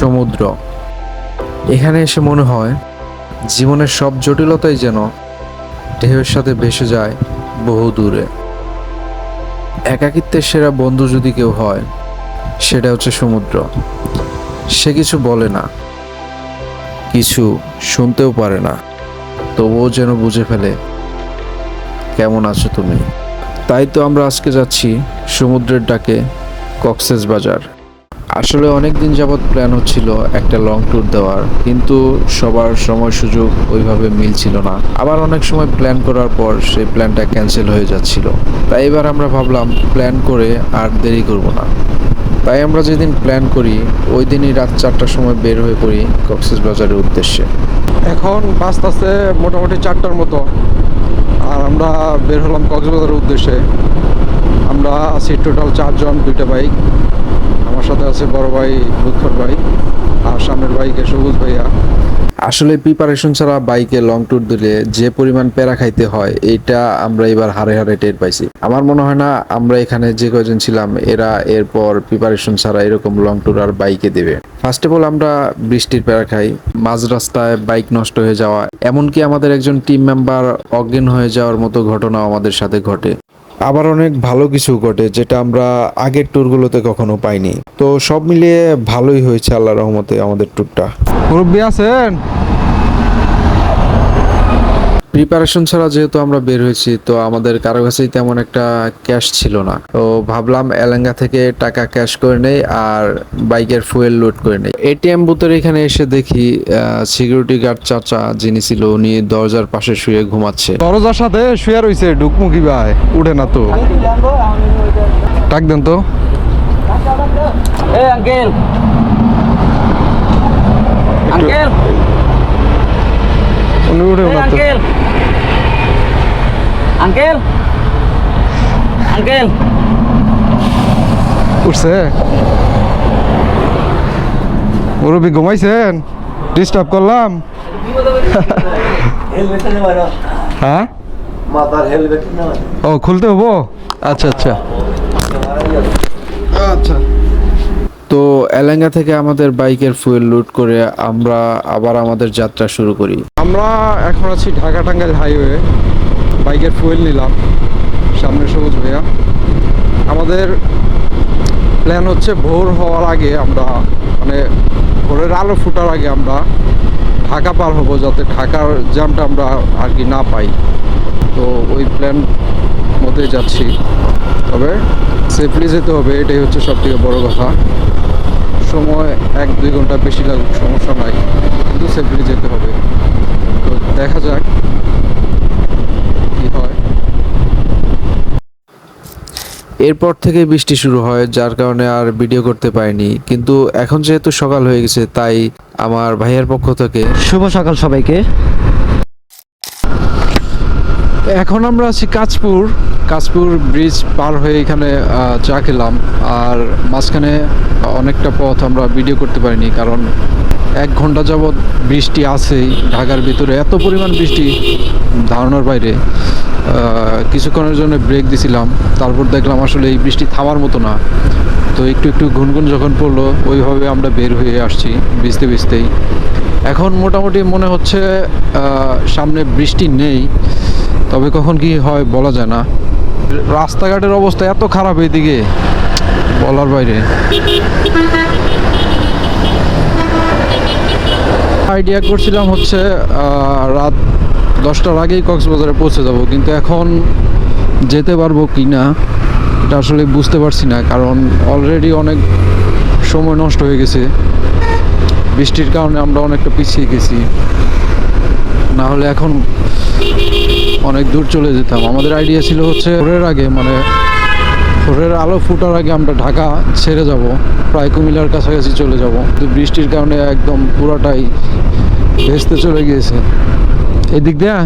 সমুদ্র। এখানে এসে মনে হয় জীবনের সব জটিলতাই যেন ঢেউয়ের সাথে ভেসে যায় বহু দূরে। একাকিত্বের সেরা বন্ধু যদি কেউ হয়, সেটা হচ্ছে সমুদ্র। সে কিছু বলে না, কিছু শুনতেও পারে না, তবুও যেন বুঝে ফেলে কেমন আছো তুমি। তাই তো আমরা আজকে যাচ্ছি সমুদ্রের ডাকে কক্সবাজার। আসলে অনেক দিন যাবৎ প্ল্যান হচ্ছিল একটা লং ট্যুর দেওয়ার, কিন্তু সবার সময় সুযোগ ওইভাবে মিলছিল না। আবার অনেক সময় প্ল্যান করার পর সেই প্ল্যানটা ক্যান্সেল হয়ে যাচ্ছিল। তাই এবার আমরা ভাবলাম প্ল্যান করে আর দেরি করব না। তাই আমরা যেদিন প্ল্যান করি ওই দিনই রাত 4টার সময় বের হয়ে পড়ি কক্সবাজারের উদ্দেশ্যে। এখন বাজতেছে মোটামুটি 4টার মতো, আর আমরা বের হলাম কক্সবাজারের উদ্দেশ্যে। আমরা আছি টোটাল 4 জন, 2টা বাইক। আমার সাথে আছে বড় ভাই লুৎফর ভাই, আর সামনের বাইকে সবুজ ভাইয়া। আসলে প্রিপারেশন ছাড়া বাইকে লং ট্যুর দিলে যে পরিমাণ প্যারা খাইতে হয়, এটা আমরা এবার হারে হারে টের পাইছি। আমার মনে হয় না আমরা এখানে যে কয়জন ছিলাম এরা এরপর প্রিপারেশন ছাড়া এরকম লং ট্যুর আর বাইকে দেবে। ফার্স্ট অফ অল আমরা বৃষ্টির প্যারা খাই, মাঝ রাস্তায় বাইক নষ্ট হয়ে যাওয়া, এমনকি আমাদের একজন টিম মেম্বার অজ্ঞান হয়ে যাওয়ার মতো ঘটনা আমাদের সাথে ঘটে। আবার অনেক ভালো কিছু ঘটে যেটা আমরা আগের ট্যুরগুলোতে কখনো পাইনি। তো সব মিলিয়ে ভালোই হয়েছে আল্লাহর রহমতে আমাদের ট্যুরটা। মুরব্বী আছেন? প্রিপারেশন ছাড়া যেহেতু আমরা বের হয়েছি, তো আমাদের কারো কাছেই তেমন একটা ক্যাশ ছিল না। তো ভাবলাম এলেঙ্গা থেকে টাকা ক্যাশ করে নেই আর বাইকের ফুয়েল লোড করে নেই। এটিএম বুথের এখানে এসে দেখি সিকিউরিটি গার্ড চাচা যিনি ছিল উনি দরজার পাশে শুয়ে ঘুমাচ্ছে। দরজার সাথে শুয়ে রইছে, ঢুকমুখি ভাই উঠে না তো। ডাক দেন তো। আঙ্কেল আঙ্কেল উনি উঠেও না তো। আঙ্কেল আঙ্কেল আঙ্কেল উঠছে? মুরব্বী ঘুমাইছেন? ডিস্টার্ব করলাম? হ্যাঁ, মাথার হেলমেট না ও খুলতে হবো? আচ্ছা আচ্ছা আচ্ছা। তো এলেঙ্গা থেকে আমাদের বাইকের ফুয়েল লোড করে আমরা আবার আমাদের যাত্রা শুরু করি। আমরা এখন আছি ঢাকা টাঙ্গাইল হাইওয়ে। বাইকের ফুয়েল নিলাম, সামনে সবুজ ভাইয়া। আমাদের প্ল্যান হচ্ছে ভোর হওয়ার আগে আমরা, মানে ভোরের আলো ফুটার আগে আমরা ঢাকা পার হবো, যাতে ঢাকার জ্যামটা আমরা আর কি না পাই। তো ওই প্ল্যান মতে যাচ্ছি, তবে সেফলি যেতে হবে, এটাই হচ্ছে সবথেকে বড় কথা। সময় 1-2 ঘন্টা বেশি লাগুক সমস্যা নাই, কিন্তু সেফলি যেতে হবে। তো দেখা যাক কি হয়। এরপর থেকে বৃষ্টি শুরু হয়, যার কারণে আর ভিডিও করতে পারিনি। কিন্তু এখন যেহেতু সকাল হয়ে গেছে, তাই আমার ভাইয়ের পক্ষ থেকে শুভ সকাল সবাইকে। এখন আমরা আছি কাঁচপুর ব্রিজ পার হয়ে এখানে চা খেলাম। আর মাঝখানে অনেকটা পথ আমরা ভিডিও করতে পারিনি, কারণ 1 ঘন্টা যাবৎ বৃষ্টি আছেই ঢাকার ভিতরে। এত পরিমাণ বৃষ্টি ধারণার বাইরে। কিছুক্ষণের জন্য ব্রেক দিছিলাম, তারপর দেখলাম আসলে এই বৃষ্টি থামার মতো না। তো একটু একটু গুনগুন যখন পড়লো, ওইভাবে আমরা বের হয়ে আসছি ভিজতে ভিজতেই। এখন মোটামুটি মনে হচ্ছে সামনে বৃষ্টি নেই, তবে কখন কি হয় বলা যায় না। রাস্তাঘাটের অবস্থা এত খারাপ এইদিকে, বলার বাইরে। আইডিয়া করছিলাম হচ্ছে রাত 10টার আগেই কক্সবাজারে পৌঁছে যাব, কিন্তু এখন যেতে পারবো কি না এটা আসলে বুঝতে পারছি না, কারণ অলরেডি অনেক সময় নষ্ট হয়ে গেছে। বৃষ্টির কারণে আমরা অনেকটা পিছিয়ে গেছি, না হলে এখন অনেক দূর চলে যেতাম। আমাদের আইডিয়া ছিল হচ্ছে ভোরের আগে, মানে ভোরের আলো ফুটার আগে আমরা ঢাকা ছেড়ে যাব, প্রায় কুমিল্লার কাছাকাছি চলে যাব। কিন্তু বৃষ্টির কারণে একদম পুরাটাই ভেস্তে চলে গিয়েছে। এদিক দিয়ে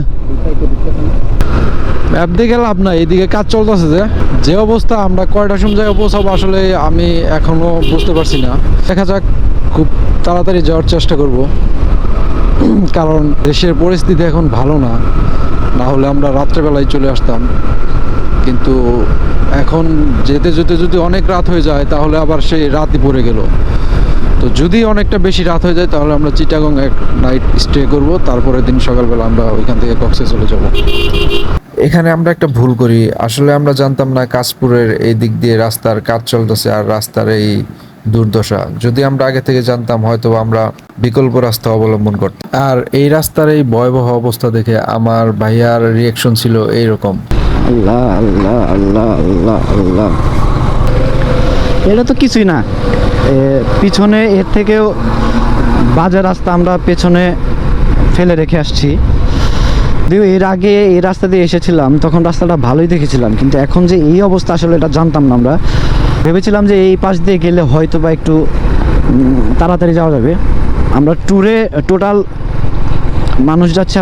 ম্যাপ দেখে লাভ নাই, এদিকে কাজ চলতেছে। যে অবস্থা, আমরা কয়টার সময় জায়গায় পৌঁছাবো আসলে আমি এখনো বুঝতে পারছি না। দেখা যাক, খুব তাড়াতাড়ি যাওয়ার চেষ্টা করব, কারণ দেশের পরিস্থিতি এখন ভালো না। না হলে আমরা রাত্রেবেলায় চলে আসতাম, কিন্তু এখন যেতে যেতে যদি অনেক রাত হয়ে যায় তাহলে আবার সেই রাতই পড়ে গেল। তো যদি অনেকটা বেশি রাত হয়ে যায় তাহলে আমরা চিটাগং এক নাইট স্টে করব, তারপরের দিন সকালবেলা আমরা ওইখান থেকে কক্সে চলে যাব। এখানে আমরা একটা ভুল করি, আসলে আমরা জানতাম না কাশপুরের এই দিক দিয়ে রাস্তার কাজ চলতেছে আর রাস্তার এই দুর্দশা। যদি আমরা আগে থেকে জানতাম হয়তো আমরা বিকল্প রাস্তা অবলম্বন করতাম। আর এই রাস্তার এই ভয়াবহ অবস্থা দেখে আমার ভাইয়ার রিয়াকশন ছিল এইরকম। আল্লাহ আল্লাহ আল্লাহ আল্লাহ আল্লাহ, এটা তো কিছুই না। পিছনে এর থেকেও বাজে রাস্তা আমরা পেছনে ফেলে রেখে আসছি। যদিও এর আগে এই রাস্তা দিয়ে এসেছিলাম তখন রাস্তাটা ভালোই দেখেছিলাম, কিন্তু এখন যে এই অবস্থা আসলে এটা জানতাম না। আমরা ভেবেছিলাম যে এই পাশ দিয়ে গেলে হয়তো বা একটু তাড়াতাড়ি যাওয়া যাবে। আমরা ট্যুরে টোটাল মানুষ যাচ্ছে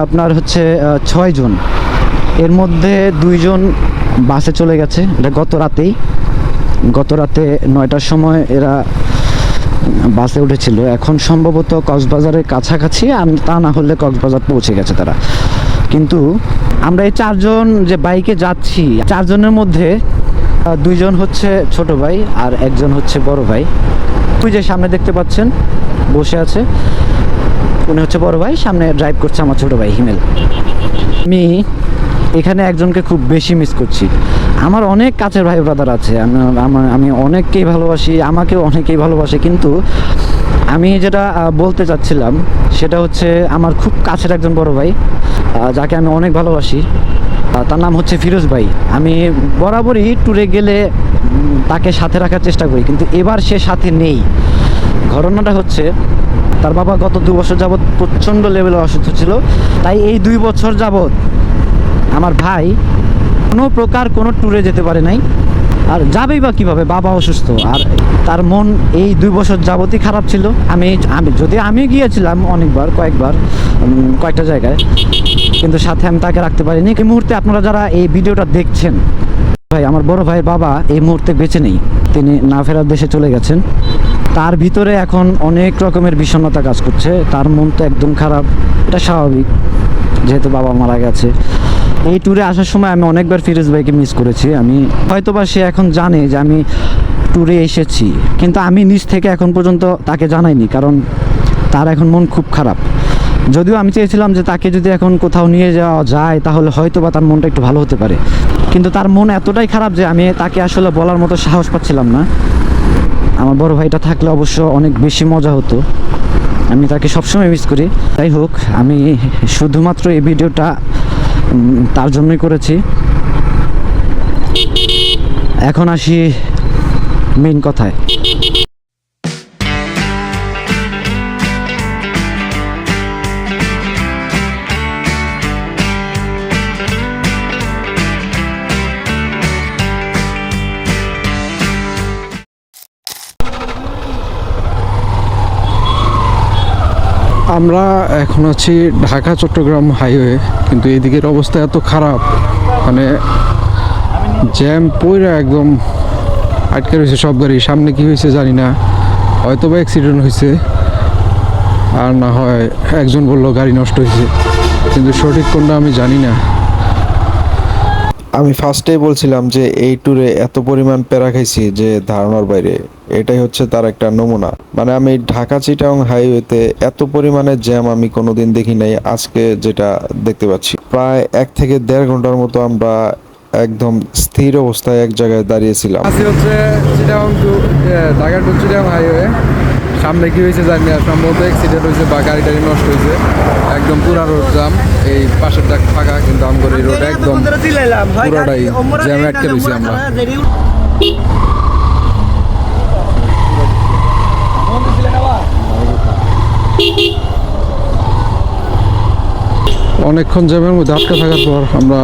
আপনার হচ্ছে 6 জন। এর মধ্যে 2 জন বাসে চলে গেছে, এটা গত রাতে 9টার সময় এরা বাসে উঠেছিল। এখন সম্ভবত কক্সবাজারের কাছাকাছি, আর তা না হলে কক্সবাজার পৌঁছে গেছে তারা। কিন্তু আমরা এই 4 জন যে বাইকে যাচ্ছি, 4 জনের মধ্যে 2 জন হচ্ছে ছোট ভাই আর 1 জন হচ্ছে বড় ভাই। ওই যে সামনে দেখতে পাচ্ছেন বসে আছে, উনি হচ্ছে বড় ভাই, সামনে ড্রাইভ করছে আমার ছোট ভাই হিমেল। আমি এখানে একজনকে খুব বেশি মিস করছি। আমার অনেক কাছের ভাই ব্রাদার আছে, আমি অনেককেই ভালোবাসি, আমাকেও অনেকেই ভালোবাসে, কিন্তু আমি যেটা বলতে চাচ্ছিলাম সেটা হচ্ছে আমার খুব কাছের একজন বড় ভাই, যাকে আমি অনেক ভালোবাসি। তার নাম হচ্ছে ফিরোজ ভাই। আমি বরাবরই ট্যুরে গেলে তাকে সাথে রাখার চেষ্টা করি, কিন্তু এবার সে সাথে নেই। ঘটনাটা হচ্ছে তার বাবা গত 2 বছর যাবৎ প্রচণ্ড লেভেলে অসুস্থ ছিল, তাই এই 2 বছর যাবৎ আমার ভাই কোনো প্রকার কোনো ট্যুরে যেতে পারে নাই। আর যাবেই বা কীভাবে, বাবা অসুস্থ, আর তার মন এই 2 বছর যাবতই খারাপ ছিল। আমি গিয়েছিলাম অনেকবার, কয়েকটা জায়গায়, কিন্তু সাথে আমি তাকে রাখতে পারিনি। এই মুহূর্তে আপনারা যারা এই ভিডিওটা দেখছেন, ভাই আমার বড় ভাইয়ের বাবা এই মুহূর্তে বেঁচে নেই, তিনি না ফেরার দেশে চলে গেছেন। তার ভিতরে এখন অনেক রকমের বিষণ্ণতা কাজ করছে, তার মন তো একদম খারাপ, এটা স্বাভাবিক যেহেতু বাবা মারা গেছে। এই ট্যুরে আসার সময় আমি অনেকবার ফিরোজ ভাইকে মিস করেছি। আমি হয়তোবা সে এখন জানে যে আমি ট্যুরে এসেছি, কিন্তু আমি নিজ থেকে এখন পর্যন্ত তাকে জানাইনি, কারণ তার এখন মন খুব খারাপ। যদিও আমি চেয়েছিলাম যে তাকে যদি এখন কোথাও নিয়ে যাওয়া যায় তাহলে হয়তোবা তার মনটা একটু ভালো হতে পারে, কিন্তু তার মন এতটাই খারাপ যে আমি তাকে আসলে বলার মতো সাহস পাচ্ছিলাম না। আমার বড় ভাইটা থাকলে অবশ্য অনেক বেশি মজা হতো, আমি তাকে সবসময় মিস করি। যাই হোক, আমি শুধুমাত্র এই ভিডিওটা তার জন্যই করেছি। এখন আসি মেইন কথায়। আমরা এখন আছি ঢাকা চট্টগ্রাম হাইওয়ে, কিন্তু এদিকের অবস্থা এত খারাপ, মানে জ্যাম পইরা একদম আটকে রয়েছে সব গাড়ি। সামনে কি হয়েছে জানি না, হয়তো বা অ্যাক্সিডেন্ট হয়েছে, আর না হয় একজন বললো গাড়ি নষ্ট হয়েছে, কিন্তু সঠিক কোনটা আমি জানি না। আমি ফার্স্টেই বলছিলাম যে এই ট্যুরে এত পরিমাণ প্যারা খাইছি যে ধারণার বাইরে। এটাই হচ্ছে তার একটা নমুনা। মানে আমি ঢাকা চিটাগং হাইওয়েতে এত পরিমাণে জ্যাম আমি কোনোদিন দেখি নাই, আজকে যেটা দেখতে পাচ্ছি। প্রায় 1 থেকে 1.5 ঘন্টার মতো আমরা একদম স্থির অবস্থায় এক জায়গায় দাঁড়িয়েছিলাম। হচ্ছে Chittagong to Dhaka to Chittagong highway. সামনে কি হয়েছে জানি না, সম্ভবত অ্যাক্সিডেন্ট হয়েছে বা গাড়ি টাড়ি নষ্ট হয়েছে। একদম পুরা রোড জ্যাম, এই পাশেরটা ফাঁকা, কিন্তু আমাদের এই রোড একদম পুরোটাই জ্যামে আটকে রয়েছি আমরা। অনেকক্ষণ জ্যামের মধ্যে আটকে থাকার পর আমরা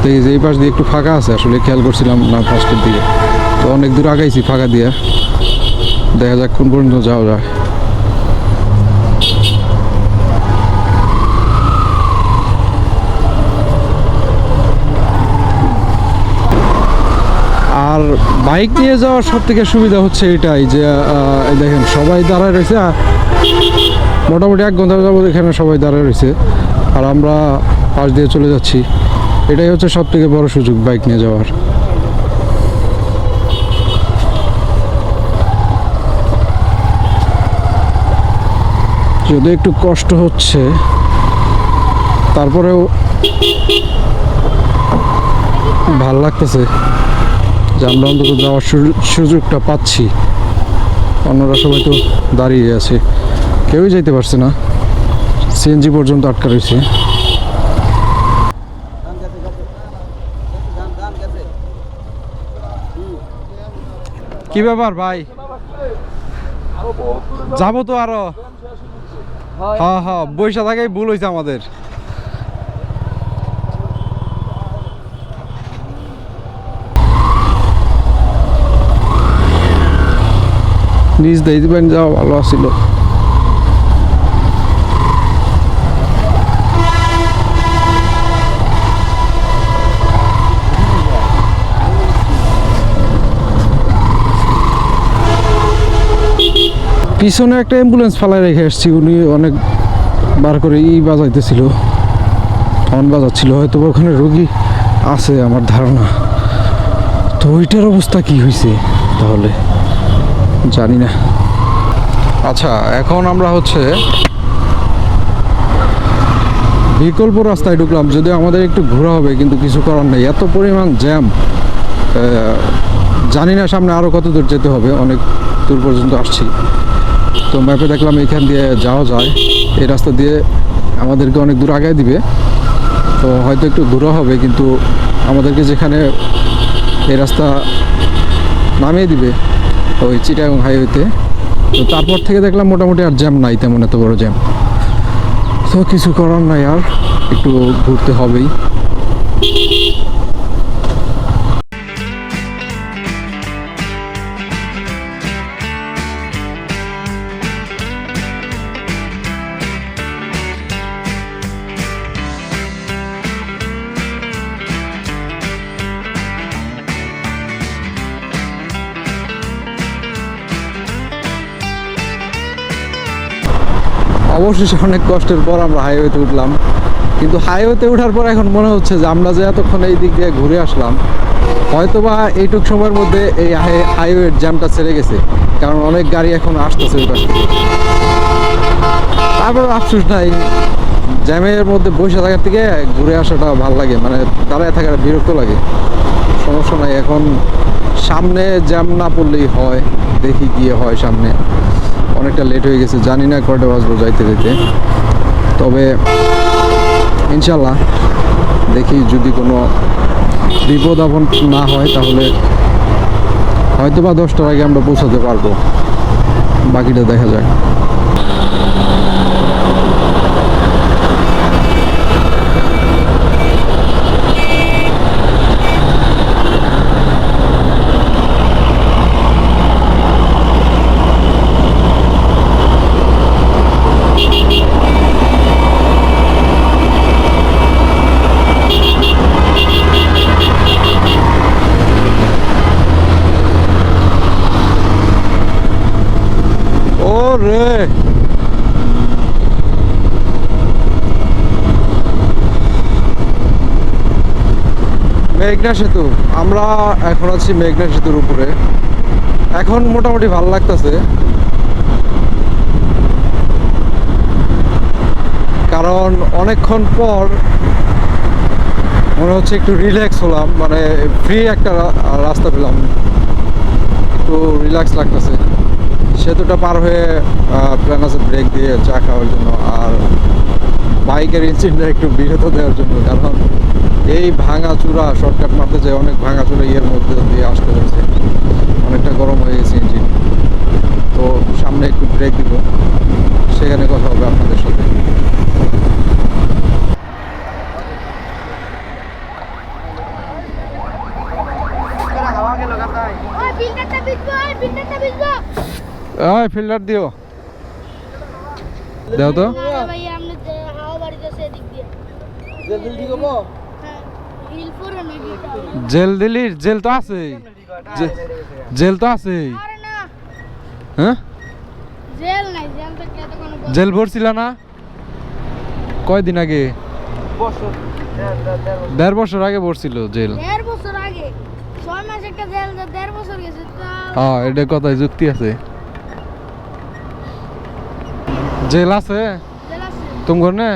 দেখি যে এই পাশ দিয়ে একটু ফাঁকা আছে, আসলে খেয়াল করছিলাম না ফার্স্টের দিকে। তো অনেক দূর আগাইছি ফাঁকা দিয়ে, দেখা যাক কোন পর্যন্ত যাওয়া যায়। আর বাইক নিয়ে যাওয়ার সব থেকে সুবিধা হচ্ছে এটাই যে দেখেন সবাই দাঁড়ায় রয়েছে, মোটামুটি 1 ঘন্টা যাবো এখানে সবাই দাঁড়ায় রয়েছে, আর আমরা পাশ দিয়ে চলে যাচ্ছি। এটাই হচ্ছে সব থেকে বড় সুযোগ বাইক নিয়ে যাওয়ার। যদি একটু কষ্ট হচ্ছে, তারপরেও ভাল লাগতেছে যে আমরা অন্তত যাওয়ার সুযোগটা পাচ্ছি। অন্যরা সবাই তো দাঁড়িয়ে আছে, কেউই যাইতে পারছে না, সিএনজি পর্যন্ত আটকা রয়েছে। কি ব্যাপার ভাই, যাবো তো আরো? হ্যাঁ হ্যাঁ, বৈশা থাকাই ভুল হয়েছে আমাদের। নিজ দিয়ে দিবেন, যাওয়া ভালো আছিল। পিছনে একটা অ্যাম্বুলেন্স ফালায় রেখে এসেছি, উনি অনেক বার করে বাজাইতেছিল, হর্ন বাজাচ্ছিল, হয়তো ওখানে রোগী আছে আমার ধারণা। তো ওইটার অবস্থা কি হয়েছে তাহলে জানি না। আচ্ছা, এখন আমরা হচ্ছে বিকল্প রাস্তায় ঢুকলাম, যদিও আমাদের একটু ঘোরা হবে, কিন্তু কিছু করার নেই, এত পরিমাণ জ্যাম। জানি না সামনে আরও কত দূর যেতে হবে, অনেক দূর পর্যন্ত আসছি। তো ম্যাপে দেখলাম এখান দিয়ে যাওয়া যায়, এই রাস্তা দিয়ে আমাদেরকে অনেক দূর আগায় দিবে। তো হয়তো একটু ঘোরা হবে, কিন্তু আমাদেরকে যেখানে এই রাস্তা নামিয়ে দিবে ওই চিটাগাং হাইওয়েতে, তো তারপর থেকে দেখলাম মোটামুটি আর জ্যাম নাই, তেমন এত বড় জ্যাম। তো কিছু করার নাই, আর একটু ঘুরতে হবেই। অবশেষে অনেক কষ্টের পর আমরা হাইওয়েতে উঠলাম, কিন্তু হাইওয়েতে ওঠার পর এখন মনে হচ্ছে যে আমরা যে এতক্ষণ এই দিক দিয়ে ঘুরে আসলাম, হয়তোবা এইটুক সময়ের মধ্যে এই হাইওয়ের জ্যামটা ছেড়ে গেছে, কারণ অনেক গাড়ি এখন আসতেছে ওই পাশে। তারপর আফসোস নাই, জ্যামের মধ্যে বসে থাকার থেকে ঘুরে আসাটা ভালো লাগে, মানে দাঁড়ায় থাকার বিরক্ত লাগে। সমস্যা নাই, এখন সামনে জ্যাম না পড়লেই হয়, দেখি গিয়ে হয় সামনে। অনেকটা লেট হয়ে গেছে, জানি না কয়টা বাজবো যাইতে যেতে। তবে ইনশাল্লাহ দেখি যদি কোনো বিপদ আপদ না হয় তাহলে হয়তো বা 10টার আগে আমরা পৌঁছাতে পারবো, বাকিটা দেখা যায়। রে মেঘনা সেতু, আমরা এখন আছি মেঘনা সেতুর উপরে। এখন মোটামুটি ভালো লাগতেছে, কারণ অনেকক্ষণ পর মনে হচ্ছে একটু রিল্যাক্স হলাম, মানে ফ্রি একটা রাস্তা পেলাম, একটু রিল্যাক্স লাগতেছে। সেতুটা পার হয়ে প্ল্যান আছে ব্রেক দিয়ে চা খাওয়ার জন্য, আর বাইকের ইঞ্জিনটা একটু বিরত দেওয়ার জন্য, কারণ এই ভাঙাচূড়া শর্টকাট মারতে যায়, অনেক ভাঙাচূড়া ইয়ের মধ্যে দিয়ে আসতে হয়েছে, অনেকটা গরম হয়ে গেছে ইঞ্জিন। তো সামনে একটু ব্রেক দিব, সেখানে কথা হবে আপনাদের সাথে। ফিল্টার দিও, দাও তো। জেল দিলির, জেল তো আছে, জেল তো আছে। হ্যাঁ, জেল ভরছিল না কয়দিন আগে? 1.5 বছর আগে ভরছিল জেল। 1.5 বছর আগে 6 মাস একটা জেল, 1.5 বছর গেছে। হ্যাঁ, এটা কথায় যুক্তি আছে। জেল আছে জেল আছে তোমার না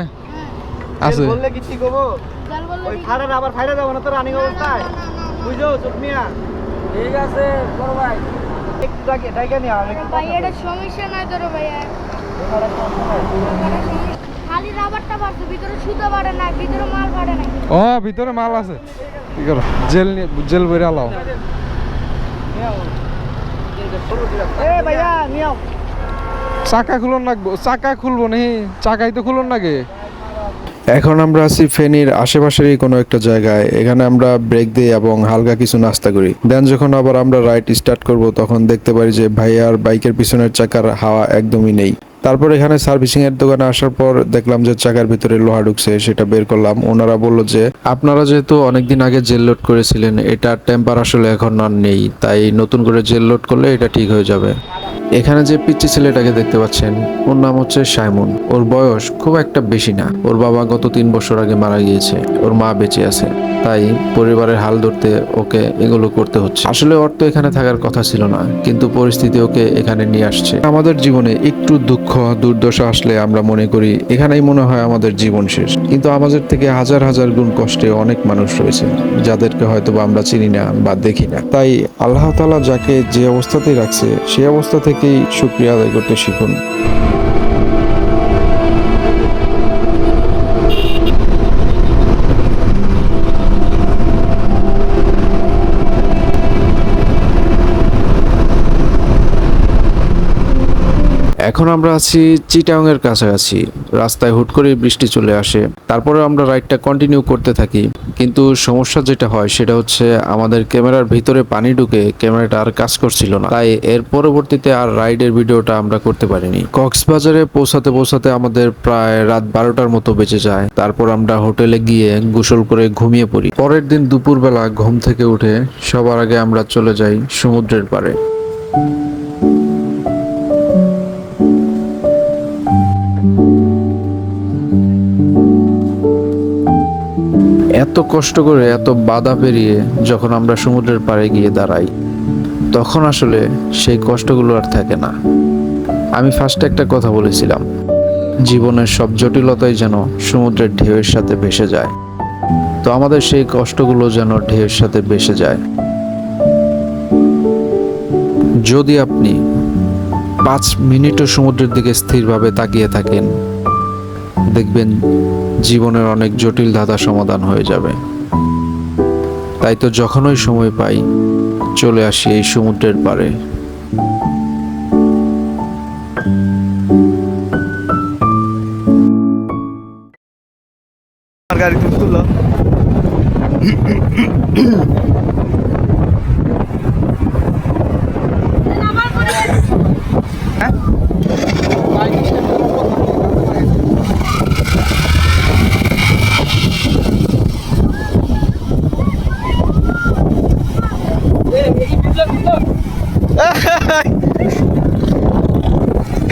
আছে বললে কি ঠিক হবো জেল বললে ওই কি- ফাড়ার আবার ফাইরা যাবো না তো রানিং অবস্থায় বুঝছো চুপ মিয়া ঠিক আছে বড় ভাই একটু ডাকে নিয়ে আমি ভাই এটা সমস্যা নাই তোর ভাইয়া খালি রাবারটা পারছে ভিতরে সুতো পারে না ভিতরে মাল পারে না ও ভিতরে মাল আছে কি করো জেল বইরা লাও এ ভাইয়া নিও চাকা খুলন লাগবো চাকা খুলবো নি চাকাই তো খুলন লাগে এখন আমরা আছি ফেনীর আশেপাশেরই কোনো একটা জায়গায়। এখানে আমরা ব্রেক দিই এবং হালকা কিছু নাস্তা করি। দেন যখন আবার আমরা রাইড স্টার্ট করব তখন দেখতে পারি যে ভাইয়ার বাইকের পিছনের চাকার হাওয়া একদমই নেই। তারপর এখানে সার্ভিসিং এর দোকানে আসার পর দেখলাম যে চাকার ভিতরে লোহা ঢুকছে, সেটা বের করলাম। ওনারা বললো যে আপনারা যেহেতু অনেকদিন আগে জেল লোড করেছিলেন, এটা টেম্পার আসলে এখন আর নেই, তাই নতুন করে জেল লোড করলে এটা ঠিক হয়ে যাবে। এখানে যে পিচ্চি ছেলেটাকে দেখতে পাচ্ছেন, ওর নাম হচ্ছে সাইমন। ওর বয়স খুব একটা বেশি না। ওর বাবা গত 3 বছর আগে মারা গিয়েছে, ওর মা বেঁচে আছে, তাই পরিবারের হাল ধরতে ওকে এগুলো করতে হচ্ছে। আসলে ওর তো এখানে থাকার কথা ছিল না, কিন্তু পরিস্থিতি ওকে এখানে নিয়ে আসছে। আমাদের জীবনে একটু দুঃখ দুর্দশা আসলে আমরা মনে করি এখানেই মনে হয় আমাদের জীবন শেষ, কিন্তু আমাদের থেকে হাজার হাজার গুণ কষ্টে অনেক মানুষ রয়েছে যাদেরকে হয়তো বা আমরা চিনি না বা দেখি না। তাই আল্লাহ তাআলা যাকে যে অবস্থাতেই রাখছে সেই অবস্থা থেকেই শুকরিয়া আদায় করতে শিখুন। এখন আমরা আছি চিটাং এর কাছাকাছি। রাস্তায় হুট করে বৃষ্টি চলে আসে, তারপরে আমরা রাইডটা কন্টিনিউ করতে থাকি। কিন্তু সমস্যা যেটা হয় সেটা হচ্ছে আমাদের ক্যামেরার ভিতরে পানি ঢুকে ক্যামেরাটা আর কাজ করছিল না, তাই এর পরবর্তীতে আর রাইডের ভিডিওটা আমরা করতে পারিনি। কক্সবাজারে পৌঁছাতে পৌঁছাতে আমাদের প্রায় রাত 12টার মতো বেঁচে যায়। তারপর আমরা হোটেলে গিয়ে গোসল করে ঘুমিয়ে পড়ি। পরের দিন দুপুরবেলা ঘুম থেকে উঠে সবার আগে আমরা চলে যাই সমুদ্রের পাড়ে। এত কষ্ট করে এত বাধা পেরিয়ে যখন আমরা সমুদ্রের পাড়ে গিয়ে দাঁড়াই, তখন আসলে সেই কষ্টগুলো আর থাকে না। আমি ফার্স্টে একটা কথা বলেছিলাম, জীবনের সব জটিলতাই যেন সমুদ্রের ঢেউয়ের সাথে ভেসে যায়। তো আমাদের সেই কষ্টগুলো যেন ঢেউয়ের সাথে ভেসে যায়। যদি আপনি 5 মিনিটও সমুদ্রের দিকে স্থিরভাবে তাকিয়ে থাকেন, দেখবেন জীবনের অনেক জটিল ধাঁধা সমাধান হয়ে যাবে। তাই তো যখনই সময় পাই চলে আসি এই সমুদ্রের পাড়ে। গাড়ি তুললো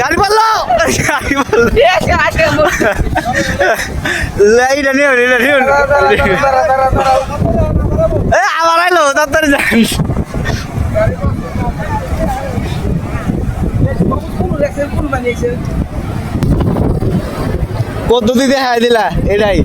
গাড়ি বললো গাড়ি বললো লাইটা নিও আবার আইলো তাড়াতাড়ি যাই পদ্ধতি দেখাই দিলা এটাই